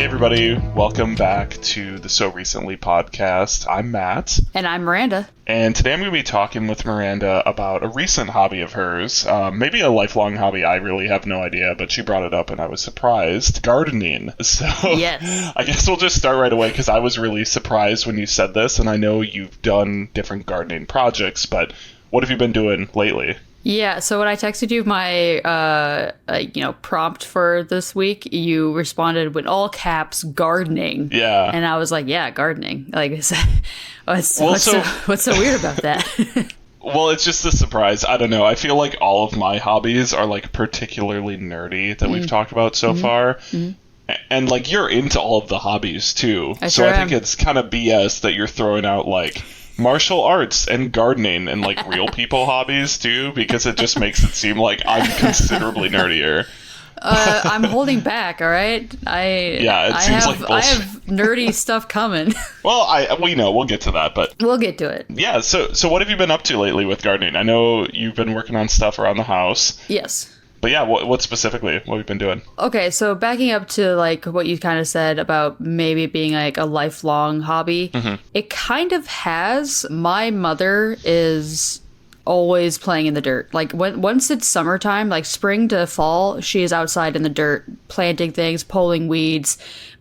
everybody, welcome back to the So Recently podcast. I'm Matt. And I'm Miranda. And today I'm going to be talking with Miranda about a recent hobby of hers, maybe a lifelong hobby, I really have no idea, but she brought it up and I was surprised. Gardening. So yes. I guess we'll just start right away because I was really surprised when you said this, and I know you've done different gardening projects, but what have you been doing lately? Yeah, so when I texted you my, prompt for this week, you responded with all caps, gardening. Yeah. And I was like, yeah, gardening. Like, what's so weird about that? Well, it's just a surprise. I don't know. I feel like all of my hobbies are, like, particularly nerdy that we've talked about so far. Mm-hmm. And, like, you're into all of the hobbies, too. I think it's kind of BS that you're throwing out, like, martial arts and gardening and like real people hobbies too, because it just makes it seem like I'm considerably nerdier. I'm holding back, all right? It seems like bullshit. I have nerdy stuff coming. Well, we know we'll get to that, but we'll get to it. Yeah. So what have you been up to lately with gardening? I know you've been working on stuff around the house. Yes. But yeah, what specifically? What have you been doing? Okay, so backing up to like what you kind of said about maybe it being like a lifelong hobby, It kind of has. My mother is always playing in the dirt. Like once it's summertime, like spring to fall, she is outside in the dirt, planting things, pulling weeds,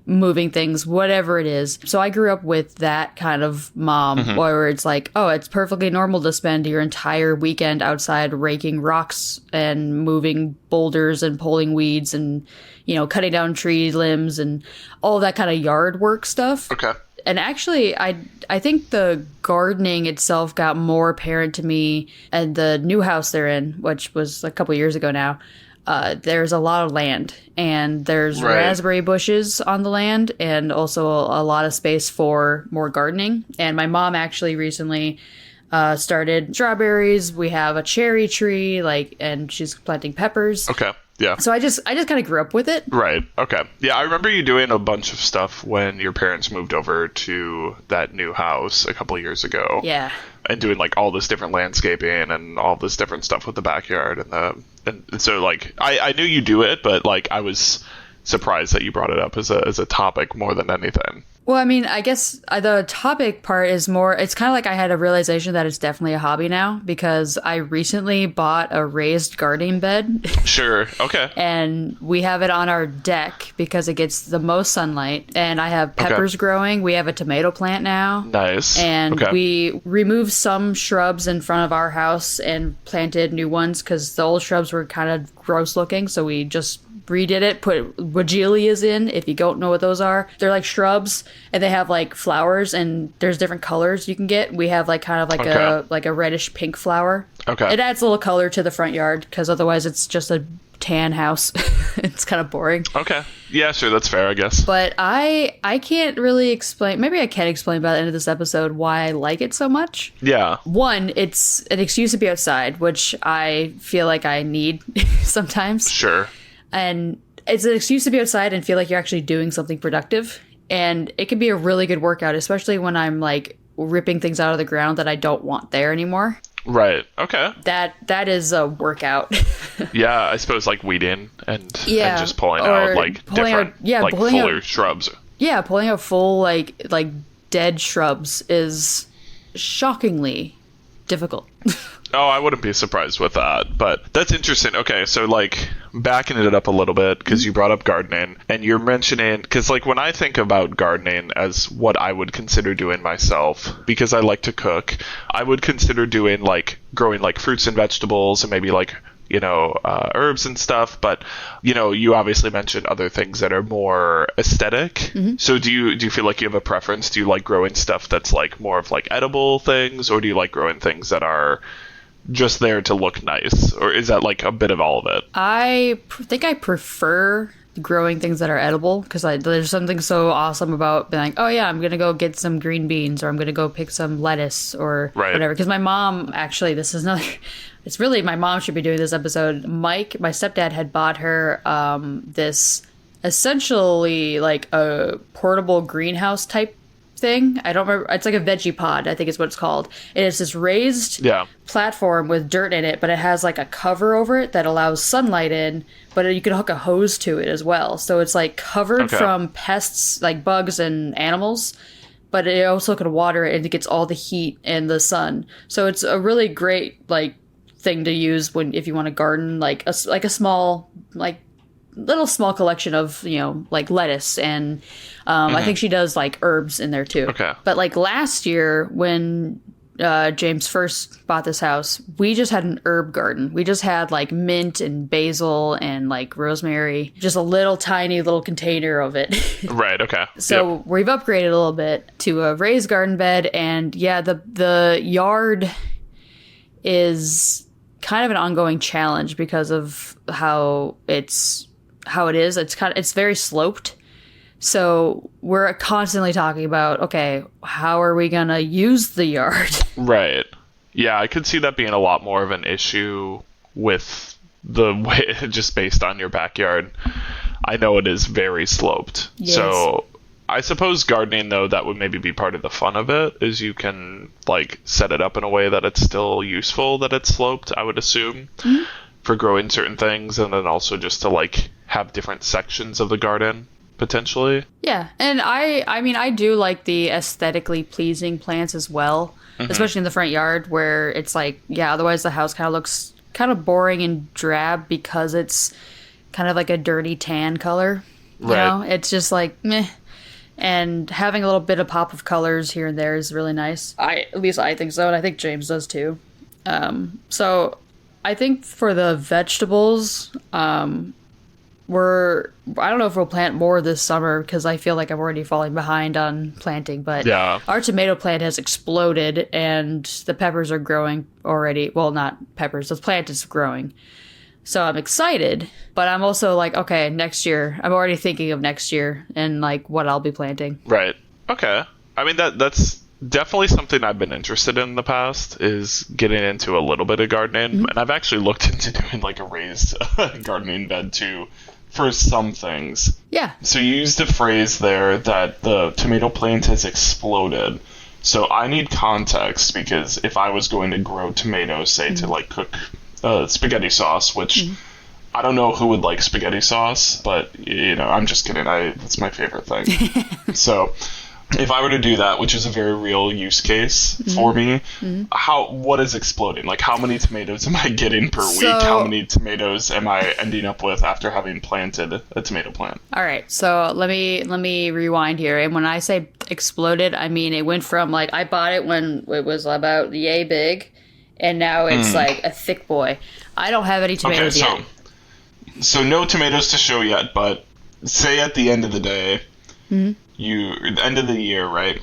moving things, whatever it is. So I grew up with that kind of mom where it's like, oh, it's perfectly normal to spend your entire weekend outside raking rocks and moving boulders and pulling weeds and, cutting down tree limbs and all that kind of yard work stuff. Okay. And actually, I think the gardening itself got more apparent to me at the new house they're in, which was a couple years ago now. There's a lot of land, and there's raspberry bushes on the land, and also a lot of space for more gardening. And my mom actually recently started strawberries. We have a cherry tree, and she's planting peppers. Okay. Yeah. So I just kind of grew up with it. Right. Okay. Yeah, I remember you doing a bunch of stuff when your parents moved over to that new house a couple of years ago. Yeah. And doing like all this different landscaping and all this different stuff with the backyard and so like I knew you do it, but like I was surprised that you brought it up as a topic more than anything. Well, I mean, I guess the topic part is more, it's kind of like I had a realization that it's definitely a hobby now because I recently bought a raised gardening bed. Sure. Okay. And we have it on our deck because it gets the most sunlight. And I have peppers growing. We have a tomato plant now. Nice. And we removed some shrubs in front of our house and planted new ones because the old shrubs were kind of gross looking. So we just redid it, put wagelias in. If you don't know what those are, they're like shrubs and they have like flowers and there's different colors you can get. We have like kind of like a reddish pink flower. Okay. It adds a little color to the front yard because otherwise it's just a tan house. It's kind of boring. Okay. Yeah, sure, that's fair, I guess. But I can't really explain, maybe I can explain by the end of this episode why I like it so much. Yeah. One, it's an excuse to be outside, which I feel like I need sometimes. Sure. And it's an excuse to be outside and feel like you're actually doing something productive. And it can be a really good workout, especially when I'm like ripping things out of the ground that I don't want there anymore. Right. Okay. That is a workout. Yeah, I suppose like weeding and just pulling out like different fuller shrubs. Yeah, pulling out full like dead shrubs is shockingly difficult. Oh, I wouldn't be surprised with that, but that's interesting. Okay, so like backing it up a little bit because you brought up gardening and you're mentioning, because like when I think about gardening as what I would consider doing myself, because I like to cook, I would consider doing like growing like fruits and vegetables and maybe like herbs and stuff, but you obviously mentioned other things that are more aesthetic. So do you feel like you have a preference? Do you like growing stuff that's like more of like edible things, or do you like growing things that are just there to look nice, or is that like a bit of all of it? I think I prefer growing things that are edible because there's something so awesome about being like, oh yeah, I'm gonna go get some green beans, or I'm gonna go pick some lettuce or whatever. Because my mom, actually, this is another, it's really, my mom should be doing this episode. Mike, my stepdad, had bought her this essentially like a portable greenhouse type thing. I don't remember. It's like a veggie pod, I think is what it's called. And it's this raised platform with dirt in it, but it has like a cover over it that allows sunlight in, but you can hook a hose to it as well. So it's like covered from pests like bugs and animals, but it also can water it and it gets all the heat and the sun. So it's a really great like thing to use if you want to garden like a small like little small collection of, you know, like lettuce and I think she does like herbs in there too. Okay. But like last year when James first bought this house, we just had an herb garden. We just had like mint and basil and like rosemary, just a little tiny little container of it. Right. Okay. So we've upgraded a little bit to a raised garden bed, and yeah, the yard is kind of an ongoing challenge because of how it is. It's very sloped. So we're constantly talking about, okay, how are we going to use the yard? Right. Yeah, I could see that being a lot more of an issue with the way, just based on your backyard. I know it is very sloped. Yes. So I suppose gardening, though, that would maybe be part of the fun of it, is you can like set it up in a way that it's still useful that it's sloped, I would assume, for growing certain things, and then also just to like have different sections of the garden potentially. Yeah, and I mean I do like the aesthetically pleasing plants as well, especially in the front yard where it's like, yeah, otherwise the house kind of looks kind of boring and drab because it's kind of like a dirty tan color. You know, it's just like meh. And having a little bit of pop of colors here and there is really nice. At least I think so, and I think James does too. So I think for the vegetables, I don't know if we'll plant more this summer because I feel like I'm already falling behind on planting, but our tomato plant has exploded and the peppers are growing already. Well, not peppers, the plant is growing. So I'm excited, but I'm also like, okay, next year. I'm already thinking of next year and like what I'll be planting. Right. Okay. I mean, that's definitely something I've been interested in the past, is getting into a little bit of gardening. And I've actually looked into doing like a raised gardening bed too for some things. Yeah. So you used a phrase there that the tomato plant has exploded. So I need context, because if I was going to grow tomatoes, say to like cook spaghetti sauce, which I don't know who would like spaghetti sauce, but you know, I'm just kidding. That's my favorite thing. So if I were to do that, which is a very real use case for me, what is exploding? Like, how many tomatoes am I getting per week? How many tomatoes am I ending up with after having planted a tomato plant? All right, so let me rewind here. And when I say exploded, I mean it went from like I bought it when it was about yay big, and now it's like a thick boy. I don't have any tomatoes yet. So no tomatoes to show yet, but say at the end of the day, the end of the year, right?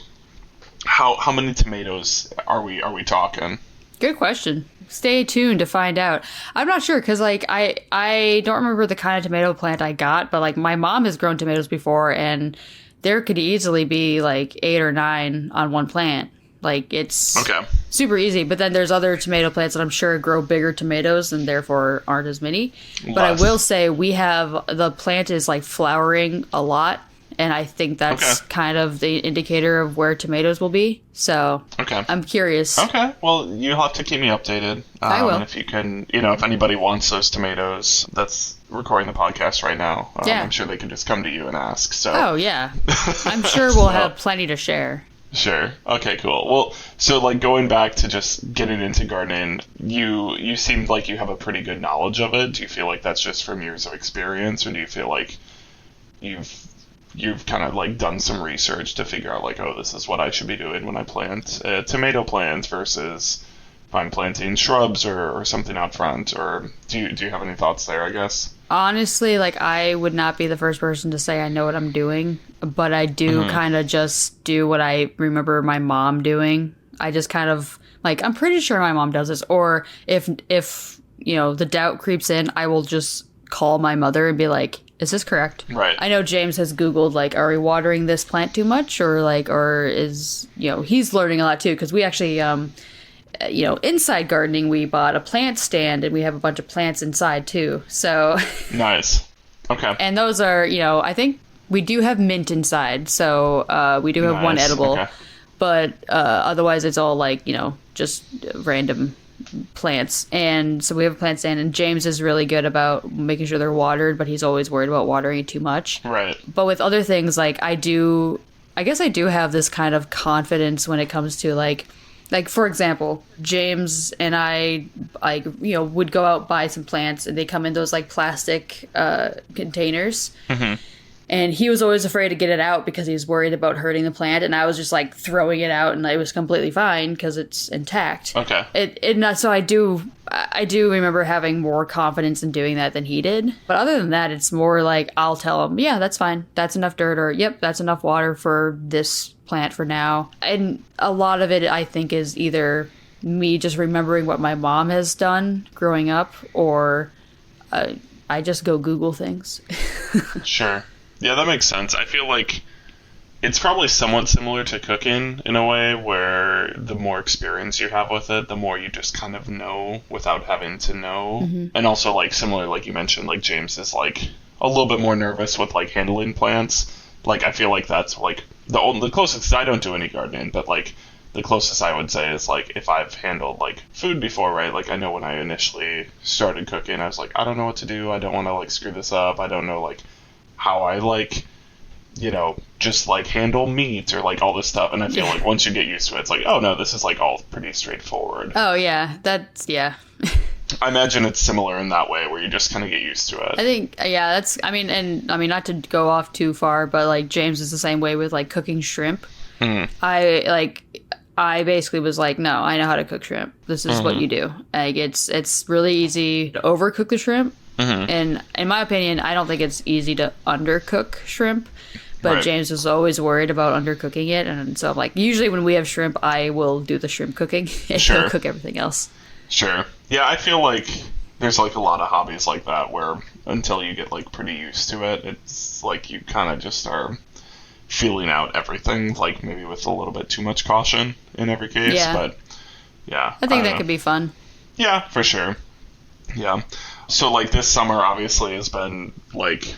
How many tomatoes are we talking? Good question. Stay tuned to find out. I'm not sure because like I don't remember the kind of tomato plant I got, but like my mom has grown tomatoes before, and there could easily be like 8 or 9 on one plant. Like it's super easy. But then there's other tomato plants that I'm sure grow bigger tomatoes and therefore aren't as many. But I will say the plant is like flowering a lot. And I think that's kind of the indicator of where tomatoes will be. So I'm curious. Okay. Well, you'll have to keep me updated. I will. And if you can, if anybody wants those tomatoes that's recording the podcast right now, I'm sure they can just come to you and ask. So. Oh, yeah. I'm sure we'll have plenty to share. Sure. Okay, cool. Well, so like going back to just getting into gardening, you seemed like you have a pretty good knowledge of it. Do you feel like that's just from years of experience, or do you feel like you've kind of like done some research to figure out like, oh, this is what I should be doing when I plant a tomato plant versus if I'm planting shrubs or something out front? Or do you have any thoughts there, I guess? Honestly, like I would not be the first person to say I know what I'm doing, but I do kind of just do what I remember my mom doing. I just kind of like, I'm pretty sure my mom does this. Or if the doubt creeps in, I will just call my mother and be like, is this correct? Right. I know James has Googled, like, are we watering this plant too much? Or is, he's learning a lot too. Because we actually, inside gardening, we bought a plant stand and we have a bunch of plants inside too. So. Nice. Okay. And those are, I think We do have mint inside, so we do have one edible. Okay. But otherwise it's all like, just random plants. And so we have a plant stand, and James is really good about making sure they're watered, but he's always worried about watering it too much. Right. But with other things, like I guess I do have this kind of confidence when it comes to like for example, James and I would go out, buy some plants, and they come in those like plastic containers. Mm-hmm. And he was always afraid to get it out because he was worried about hurting the plant. And I was just like throwing it out, and it was completely fine because it's intact. Okay. So I do remember having more confidence in doing that than he did. But other than that, it's more like I'll tell him, yeah, that's fine. That's enough dirt, or yep, that's enough water for this plant for now. And a lot of it, I think, is either me just remembering what my mom has done growing up, or I just go Google things. Sure. Yeah, that makes sense. I feel like it's probably somewhat similar to cooking in a way, where the more experience you have with it, the more you just kind of know without having to know. Mm-hmm. And also, like, similar, like you mentioned, like James is like a little bit more nervous with like handling plants. Like, I feel like that's like the closest, 'cause I don't do any gardening, but like the closest I would say is like if I've handled like food before, right? Like I know when I initially started cooking, I was like, I don't know what to do. I don't want to like screw this up. I don't know like how I like, just like handle meat or like all this stuff. And I feel like once you get used to it, it's like, oh no, this is like all pretty straightforward. Oh yeah, I imagine it's similar in that way, where you just kind of get used to it. I think, yeah, I mean, not to go off too far, but like James is the same way with like cooking shrimp. Mm. I basically was like, no, I know how to cook shrimp. This is what you do. Like it's really easy to overcook the shrimp. Mm-hmm. And in my opinion, I don't think it's easy to undercook shrimp. But right. James was always worried about undercooking it. And so I'm like, usually when we have shrimp, I will do the shrimp cooking and he'll cook everything else. Sure. Yeah, I feel like there's like a lot of hobbies like that where until you get like pretty used to it, it's like you kind of just are feeling out everything, like maybe with a little bit too much caution in every case. Yeah. But yeah. I think that could be fun. Yeah, for sure. Yeah. So like this summer obviously has been like,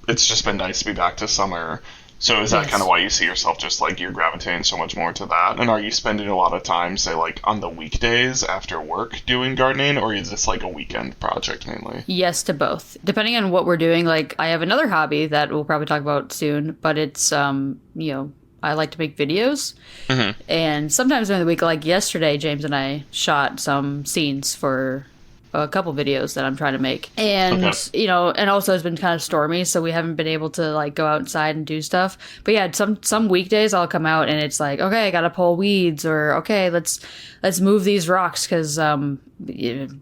it's just been nice to be back to summer. So is that kind of why you see yourself just like you're gravitating so much more to that? And are you spending a lot of time, say, like on the weekdays after work doing gardening, or is this like a weekend project mainly? Yes to both. Depending on what we're doing, like I have another hobby that we'll probably talk about soon, but it's, I like to make videos. Mm-hmm. And sometimes during the week, like yesterday, James and I shot some scenes for a couple videos that I'm trying to make. And, and also it's been kind of stormy, so we haven't been able to like go outside and do stuff. But yeah, some weekdays I'll come out and it's like, okay, I gotta pull weeds, or okay, let's move these rocks because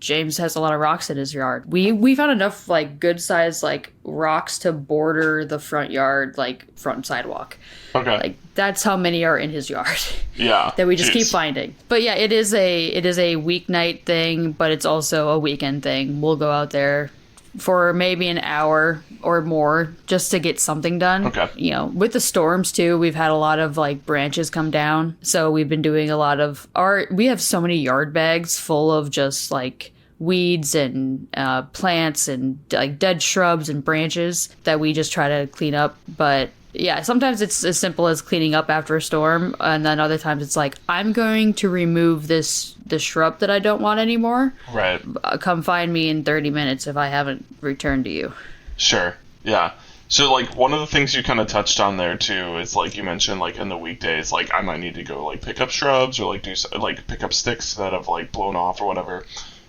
James has a lot of rocks in his yard. We found enough like good sized like rocks to border the front yard, like front sidewalk. Okay. Like that's how many are in his yard. Yeah. That we just keep finding. But yeah, it is a weeknight thing, but it's also a weekend thing. We'll go out there for maybe an hour or more just to get something done. Okay. With the storms too, we've had a lot of like branches come down. So we've been doing a lot of we have so many yard bags full of just like weeds and plants and like dead shrubs and branches that we just try to clean up. But yeah, sometimes it's as simple as cleaning up after a storm, and then other times it's like, I'm going to remove this shrub that I don't want anymore. Right. Come find me in 30 minutes if I haven't returned to you. Sure. Yeah. So, like, one of the things you kind of touched on there, too, is, like, you mentioned, like, in the weekdays, like, I might need to go, like, pick up shrubs or, like, pick up sticks that have, like, blown off or whatever.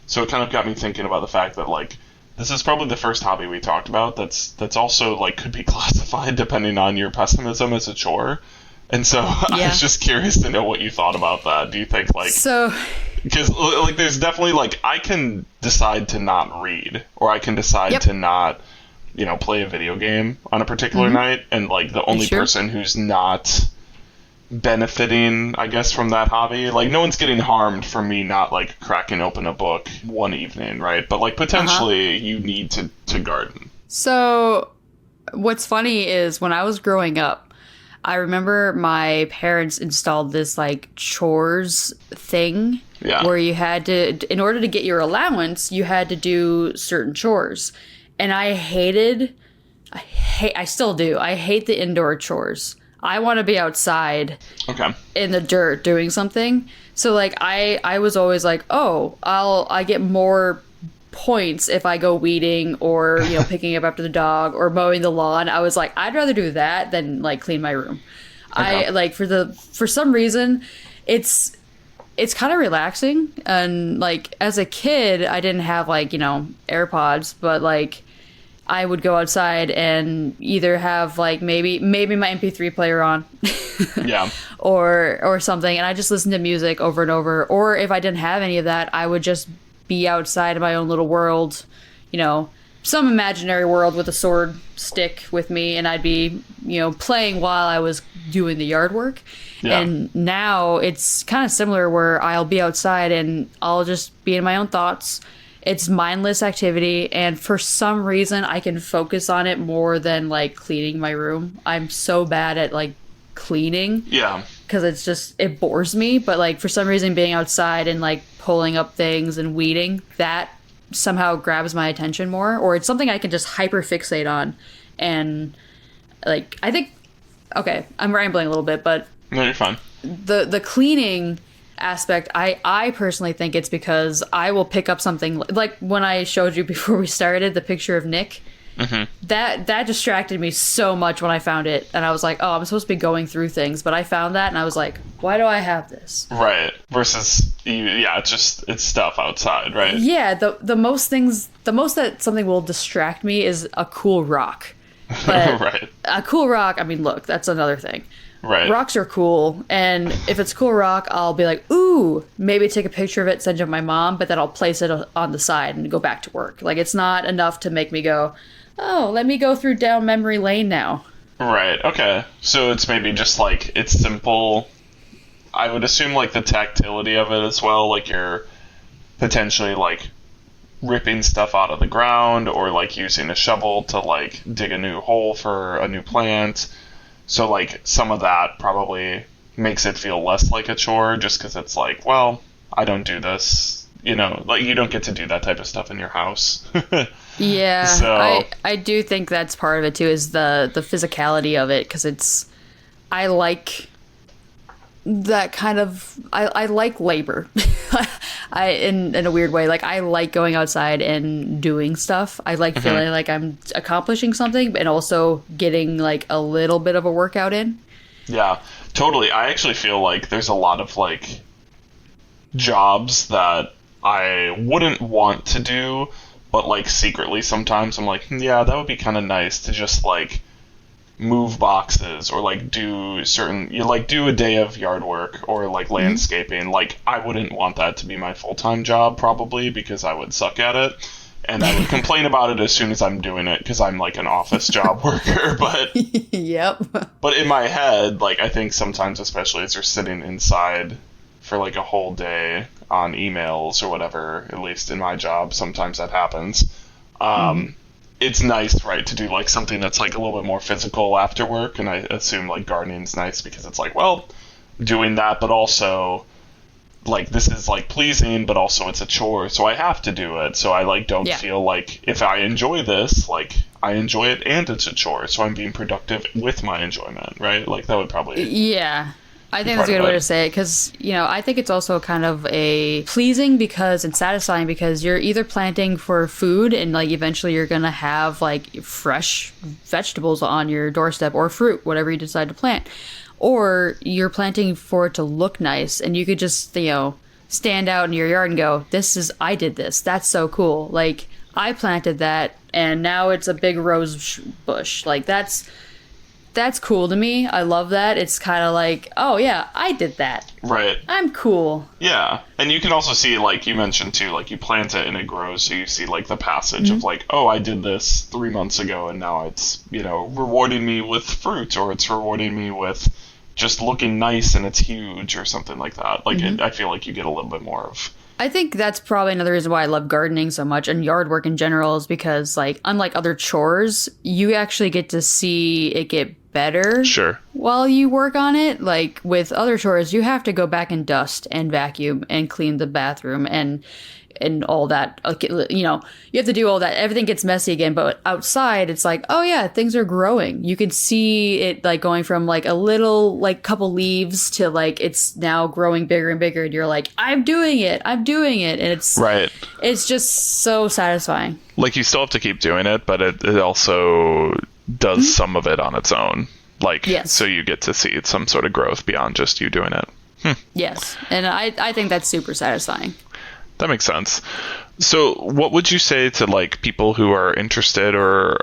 So it kind of got me thinking about the fact that, like, this is probably the first hobby we talked about that's also, like, could be classified, depending on your pessimism, as a chore. And so I was just curious to know what you thought about that. Do you think, like... Because, like, there's definitely, like, I can decide to not read, or I can decide to not, play a video game on a particular night, and, like, the only person who's not benefiting, I guess, from that hobby, like, no one's getting harmed from me not, like, cracking open a book one evening, right? But, like, potentially you need to garden. So what's funny is when I was growing up, I remember my parents installed this, like, chores thing where you had to, in order to get your allowance, you had to do certain chores. And I hated I still do. I hate the indoor chores. I want to be outside in the dirt doing something. So like I was always like, oh, I get more points if I go weeding or, you know, picking up after the dog or mowing the lawn. I was like, I'd rather do that than like clean my room. I like for some reason it's kind of relaxing. And like as a kid, I didn't have like, you know, AirPods, but like I would go outside and either have like maybe my MP3 player on, yeah, or something, and I just listen to music over and over. Or if I didn't have any of that, I would just be outside in my own little world, you know, some imaginary world with a sword stick with me, and I'd be, you know, playing while I was doing the yard work. Yeah. And now it's kind of similar where I'll be outside and I'll just be in my own thoughts. It's mindless activity, and for some reason I can focus on it more than like cleaning my room. I'm so bad at like cleaning. Yeah. Because it bores me, but like for some reason being outside and like pulling up things and weeding, that somehow grabs my attention more, or it's something I can just hyper fixate on. And like I think, okay, I'm rambling a little bit, but no, you're fine. The cleaning aspect, I personally think it's because I will pick up something like when I showed you before we started the picture of Nick. Mm-hmm. That distracted me so much when I found it, and I was like, oh, I'm supposed to be going through things, but I found that and I was like, why do I have this? Right. Versus it's stuff outside, right? Yeah, the most that something will distract me is a cool rock. But right. A cool rock, I mean, look, that's another thing. Right. Rocks are cool, and if it's a cool rock, I'll be like, ooh, maybe take a picture of it, send it to my mom, but then I'll place it on the side and go back to work. Like, it's not enough to make me go, oh, let me go through down memory lane now. Right, okay. So it's maybe just like, it's simple. I would assume like the tactility of it as well, like you're potentially like ripping stuff out of the ground or like using a shovel to like dig a new hole for a new plant. So, like, some of that probably makes it feel less like a chore just because it's like, well, I don't do this. You know, like, you don't get to do that type of stuff in your house. Yeah, so, I do think that's part of it, too, is the physicality of it, because I like that kind of, I like labor. In a weird way, like I like going outside and doing stuff. I like feeling like I'm accomplishing something and also getting like a little bit of a workout in. Yeah, totally. I actually feel like there's a lot of like jobs that I wouldn't want to do, but like secretly sometimes I'm like, yeah, that would be kind of nice to just like move boxes or like do a day of yard work or like landscaping. Like I wouldn't want that to be my full-time job probably because I would suck at it and I would complain about it as soon as I'm doing it because I'm like an office job worker. But yep. But in my head, like I think sometimes, especially as you're sitting inside for like a whole day on emails or whatever, at least in my job sometimes that happens. It's nice, right, to do like something that's like a little bit more physical after work, and I assume like gardening's nice because it's like, well, doing that, but also like this is like pleasing, but also it's a chore, so I have to do it. So I like don't feel like if I enjoy this, like I enjoy it and it's a chore, so I'm being productive with my enjoyment, right? Like that would probably I think that's a good way to say it because, you know, I think it's also kind of a pleasing and satisfying because you're either planting for food and like eventually you're going to have like fresh vegetables on your doorstep or fruit, whatever you decide to plant, or you're planting for it to look nice and you could just, you know, stand out in your yard and go, I did this. That's so cool. Like I planted that and now it's a big rose bush. Like that's cool to me. I love that. It's kind of like, oh yeah, I did that. Right. I'm cool. Yeah. And you can also see, like you mentioned too, like you plant it and it grows, so you see like the passage of like, oh, I did this 3 months ago and now it's, you know, rewarding me with fruit or it's rewarding me with just looking nice and it's huge or something like that. Like I feel like you get a little bit more of... I think that's probably another reason why I love gardening so much and yard work in general is because, like, unlike other chores, you actually get to see it get better while you work on it. Like, with other chores, you have to go back and dust and vacuum and clean the bathroom and and all that. You know, you have to do all that. Everything gets messy again, but outside it's like, oh yeah, things are growing. You can see it like going from like a little like couple leaves to like it's now growing bigger and bigger, and you're like, I'm doing it, and it's right. It's just so satisfying. Like you still have to keep doing it, but it also does some of it on its own. Like, yes. So you get to see some sort of growth beyond just you doing it. Yes, and I think that's super satisfying. That makes sense. So what would you say to like people who are interested or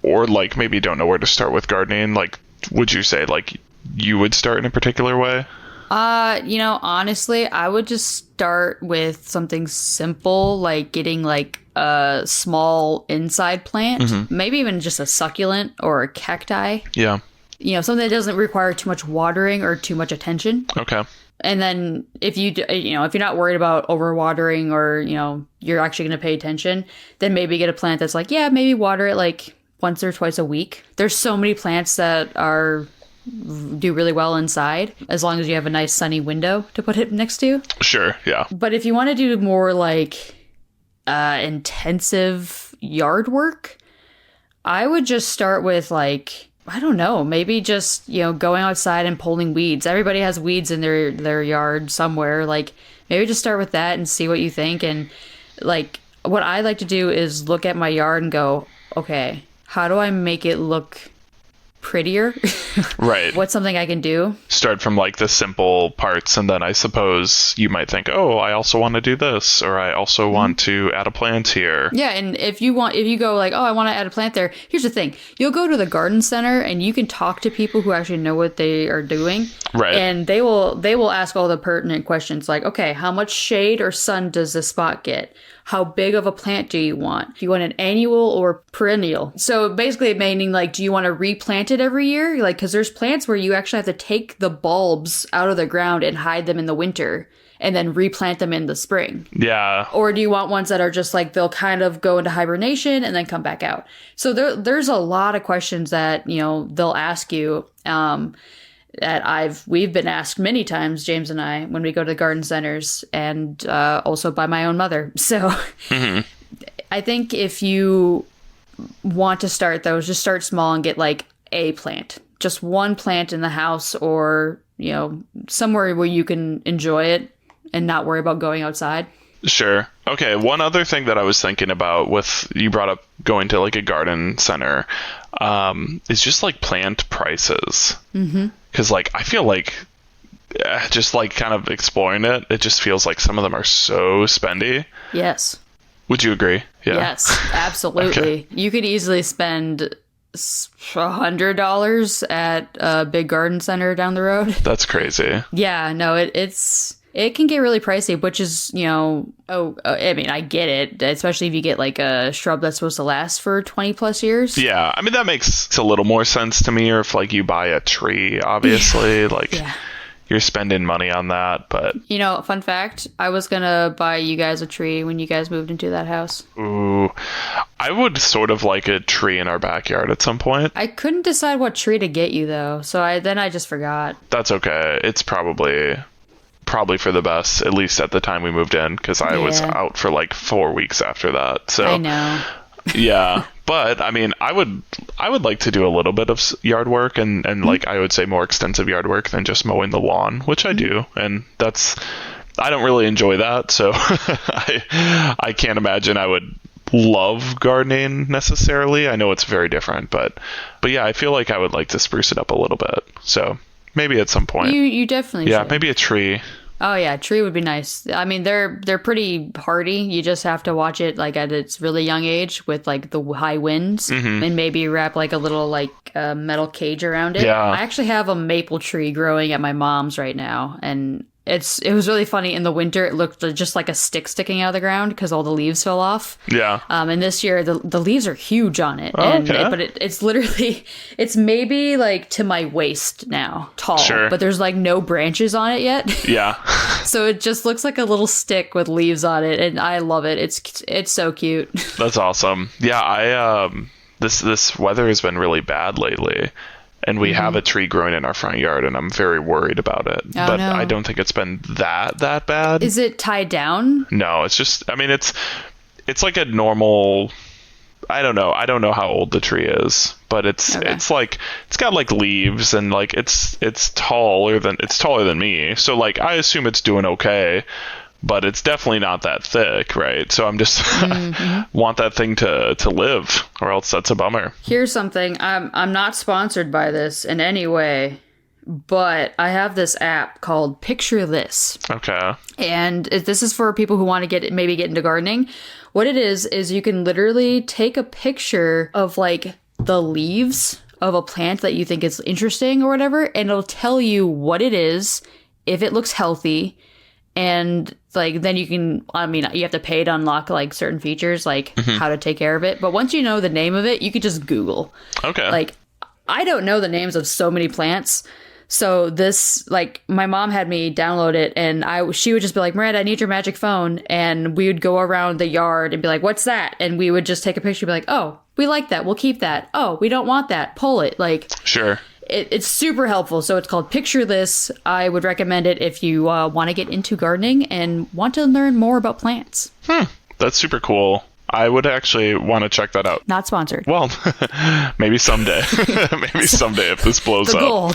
like maybe don't know where to start with gardening? Like, would you say like you would start in a particular way? You know, honestly, I would just start with something simple, like getting like a small inside plant, maybe even just a succulent or a cacti. Yeah. You know, something that doesn't require too much watering or too much attention. Okay. And then if you know, if you're not worried about overwatering or, you know, you're actually going to pay attention, then maybe get a plant that's like, yeah, maybe water it like once or twice a week. There's so many plants that do really well inside as long as you have a nice sunny window to put it next to. Sure, yeah. But if you want to do more like intensive yard work, I would just start with like, I don't know, maybe just, you know, going outside and pulling weeds. Everybody has weeds in their yard somewhere. Like, maybe just start with that and see what you think. And like, what I like to do is look at my yard and go, okay, how do I make it look prettier? Right. What's something I can do? Start from like the simple parts, and then I suppose you might think, oh, I also want to do this, or I also want to add a plant here. Yeah, and if you go like, oh, I want to add a plant there, here's the thing. You'll go to the garden center and you can talk to people who actually know what they are doing. Right. And they will ask all the pertinent questions like, okay, how much shade or sun does this spot get? How big of a plant do you want? Do you want an annual or perennial? So basically meaning like, do you want to replant it every year? Like, because there's plants where you actually have to take the bulbs out of the ground and hide them in the winter and then replant them in the spring. Yeah. Or do you want ones that are just like, they'll kind of go into hibernation and then come back out? So there's a lot of questions that, you know, they'll ask you, that we've been asked many times, James and I, when we go to the garden centers, and also by my own mother. So I think if you want to start those, just start small and get like a plant, just one plant in the house, or, you know, somewhere where you can enjoy it and not worry about going outside. Sure. Okay. One other thing that I was thinking about with, you brought up going to like a garden center, is just like plant prices. Because like I feel like just like kind of exploring it just feels like some of them are so spendy. Yes. Would you agree? Yeah. Yes, absolutely. Okay. You could easily spend $100 at a big garden center down the road. That's crazy. Yeah, no, it can get really pricey, which is, you know, I mean, I get it, especially if you get like a shrub that's supposed to last for 20 plus years. Yeah, I mean, that makes a little more sense to me. Or if like you buy a tree, obviously, like you're spending money on that. But, you know, fun fact, I was going to buy you guys a tree when you guys moved into that house. Ooh, I would sort of like a tree in our backyard at some point. I couldn't decide what tree to get you, though. So I just forgot. That's okay. It's probably for the best, at least at the time we moved in, because I was out for like 4 weeks after that. So I know. Yeah, but I mean, I would like to do a little bit of yard work, and like I would say more extensive yard work than just mowing the lawn, which I do, and I don't really enjoy that, so I can't imagine I would love gardening necessarily. I know it's very different, but yeah, I feel like I would like to spruce it up a little bit. So maybe at some point. You definitely should. Maybe a tree. Oh yeah, a tree would be nice. I mean, they're pretty hardy. You just have to watch it like at its really young age with like the high winds, and maybe wrap like a little like metal cage around it. Yeah. I actually have a maple tree growing at my mom's right now, and it was really funny. In the winter, it looked just like a stick sticking out of the ground because all the leaves fell off. Yeah. And this year, the leaves are huge on it. Oh, okay. But it's literally, it's maybe like to my waist now, tall. Sure. But there's like no branches on it yet. Yeah. So it just looks like a little stick with leaves on it, and I love it. It's so cute. That's awesome. Yeah, this weather has been really bad lately. and we have a tree growing in our front yard, and I'm very worried about it. Oh, but no. I don't think it's been that bad. Is it tied down? No, it's just, I mean, it's like a normal, I don't know how old the tree is, but it's like, it's got like leaves, and like it's taller than me. So like, I assume it's doing okay, but it's definitely not that thick, right? So I'm just want that thing to live, or else that's a bummer. Here's something. I'm not sponsored by this in any way, but I have this app called Picture This. Okay. And this is for people who want to maybe get into gardening. What it is you can literally take a picture of like the leaves of a plant that you think is interesting or whatever, and it'll tell you what it is, if it looks healthy, and like then you can, I mean, you have to pay to unlock like certain features, like how to take care of it. But once you know the name of it, you could just Google. Okay. Like, I don't know the names of so many plants. So this, like, my mom had me download it, and she would just be like, Miranda, I need your magic phone. And we would go around the yard and be like, what's that? And we would just take a picture and be like, oh, we like that. We'll keep that. Oh, we don't want that. Pull it. Like, sure. It's super helpful. So it's called Picture This. I would recommend it if you want to get into gardening and want to learn more about plants. That's super cool. I would actually want to check that out. Not sponsored. Well, maybe someday. Maybe someday if this blows the up. goal.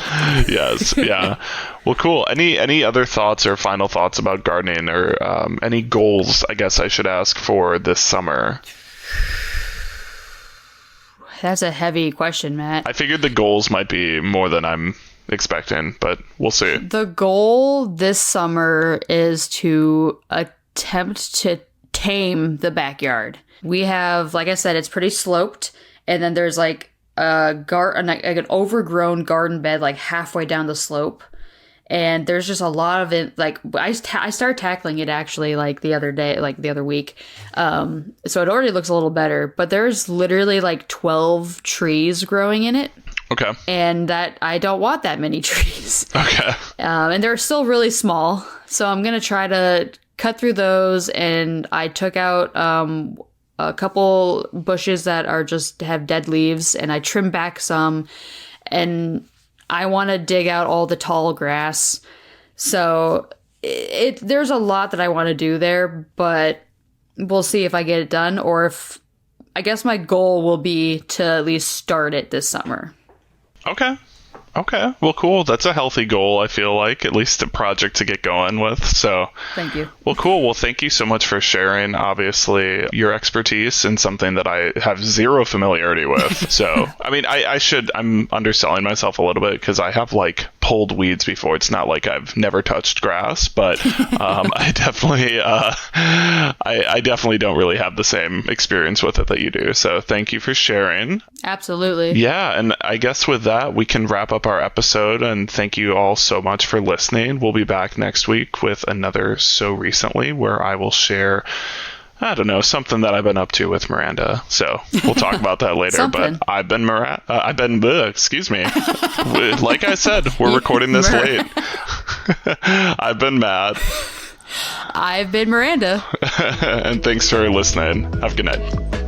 Yes. Yeah. Well, cool. Any other thoughts or final thoughts about gardening, or any goals, I guess I should ask, for this summer? That's a heavy question, Matt. I figured the goals might be more than I'm expecting, but we'll see. The goal this summer is to attempt to tame the backyard. We have, like I said, it's pretty sloped, and then there's like an overgrown garden bed like halfway down the slope, and there's just a lot of it. Like I started tackling it actually like the other week, so it already looks a little better. But there's literally like 12 trees growing in it. Okay. And that I don't want that many trees. Okay. And they're still really small, so I'm gonna try to cut through those. And I took out a couple bushes that have dead leaves, and I trimmed back some, and I want to dig out all the tall grass. So there's a lot that I want to do there, but we'll see if I get it done, or if, I guess my goal will be to at least start it this summer. Okay. Well, cool. That's a healthy goal, I feel like. At least a project to get going with. So, thank you. Well, cool. Well, thank you so much for sharing, obviously, your expertise in something that I have zero familiarity with. So, I mean, I'm underselling myself a little bit because I have, like, pulled weeds before. It's not like I've never touched grass, but I definitely don't really have the same experience with it that you do. So, thank you for sharing. Absolutely. Yeah, and I guess with that, we can wrap up our episode, and thank you all so much for listening. We'll be back next week with another So Recently, where I will share, I don't know, something that I've been up to with Miranda. So we'll talk about that later. But I've been excuse me. Like I said, we're recording this late. I've been Matt. I've been Miranda. And thanks for listening. Have a good night.